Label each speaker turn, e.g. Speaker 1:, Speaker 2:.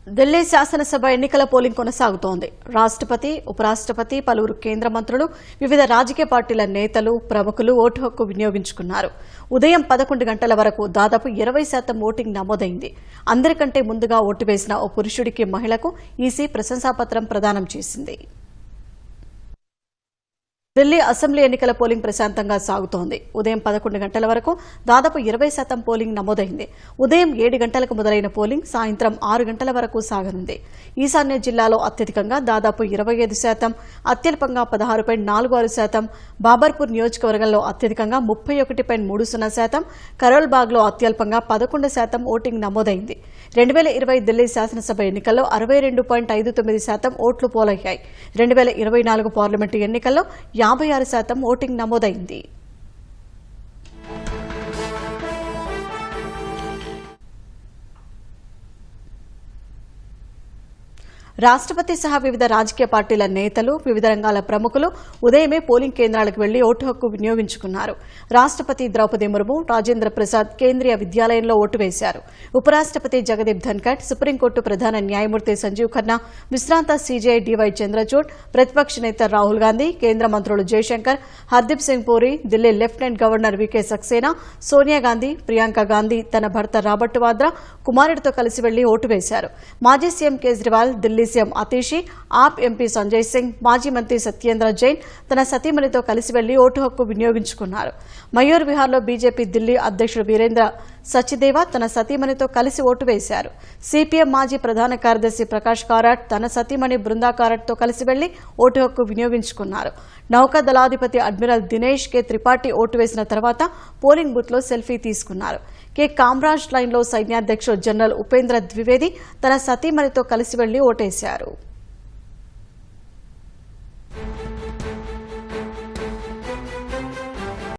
Speaker 1: ఢిల్లీ శాసనసభ ఎన్నికల పోలింగ్ కొనసాగుతోంది. రాష్ట్రపతి, ఉపరాష్ట్రపతి, పలువురు కేంద్ర మంత్రులు, వివిధ రాజకీయ పార్టీల నేతలు, ప్రముఖులు ఓటు హక్కు వినియోగించుకున్నారు. ఉదయం 11 గంటల వరకు దాదాపు 20% ఓటింగ్ నమోదైంది. అందరికంటే ముందుగా ఓటు వేసిన ఓ పురుషుడికి మహిళకు ఈసీ ప్రశంసాపత్రం ప్రదానం చేసింది. ఢిల్లీ అసెంబ్లీ ఎన్నికల పోలింగ్ ప్రశాంతంగా సాగుతోంది. ఉదయం 11 గంటల వరకు దాదాపు 20% పోలింగ్ నమోదైంది. ఉదయం 7 గంటలకు మొదలైన పోలింగ్ సాయంత్రం 6 గంటల వరకు సాగనుంది. ఈశాన్య జిల్లాలో అత్యధికంగా దాదాపు 25%, అత్యల్పంగా 16.46%, బాబర్పూర్ నియోజకవర్గంలో అత్యధికంగా 31.30%, కరోల్బాగ్లో అత్యల్పంగా 11% ఓటింగ్ నమోదైంది. 2020 ఢిల్లీ శాసనసభ ఎన్నికల్లో 62.59% ఓట్లు పోలయ్యాయి. 2024 పార్లమెంటు ఎన్నికల్లో 56% ఓటింగ్ నమోదైంది. రాష్ట్రపతి సహా వివిధ రాజకీయ పార్టీల నేతలు, వివిధ రంగాల ప్రముఖులు ఉదయమే పోలింగ్ కేంద్రాలకు వెళ్లి ఓటు హక్కు వినియోగించుకున్నారు. రాష్ట్రపతి ద్రౌపది ముర్ము, రాజేంద్ర ప్రసాద్ కేంద్రీయ విద్యాలయంలో ఓటు వేశారు. ఉపరాష్ట్రపతి జగదీప్ ధన్కర్, సుప్రీంకోర్టు ప్రధాన న్యాయమూర్తి సంజీవ్ ఖన్నా, విశ్రాంత సీజేఐ డివై చంద్రచూడ్, ప్రతిపక్ష నేత రాహుల్ గాంధీ, కేంద్ర మంత్రులు జయశంకర్, హర్దీప్ సింగ్ పూరి, ఢిల్లీ లెఫ్టినెంట్ గవర్నర్ వికే సక్సేనా, సోనియా గాంధీ, ప్రియాంక గాంధీ తన భర్త రాబర్ట్ వాద్రా కుమారుడితో కలిసి వెళ్లి ఓటు వేశారు. మాజీ సీఎం కేజ్రీవాల్, ఢిల్లీ సీఎం అతీషి, ఆప్ ఎంపీ సంజయ్ సింగ్, మాజీ మంత్రి సత్యేంద్ర జైన్ తన సతీమణితో కలిసి వెళ్లి ఓటు హక్కు వినియోగించుకున్నారు. మయూర్ విహార్లో బీజేపీ ఢిల్లీ అధ్యక్షుడు వీరేంద్ర సచ్దేవా తన సతీమణితో కలిసి ఓటు వేశారు. సిపిఎం మాజీ ప్రధాన కార్యదర్శి ప్రకాష్ కారాట్ తన సతీమణి బృందా కారాట్తో కలిసి వెళ్లి ఓటు హక్కు వినియోగించుకున్నారు. నౌకాదళాధిపతి అడ్మిరల్ దినేష్ కే త్రిపాఠి ఓటు వేసిన తర్వాత పోలింగ్ బూత్లో సెల్ఫీ తీసుకున్నారు. కె కామ్రాజ్ లైన్లో సైన్యాధ్యక్షుడు జనరల్ ఉపేంద్ర ద్వివేది తన సతీమణితో కలిసి వెళ్లి ఓటేశారు.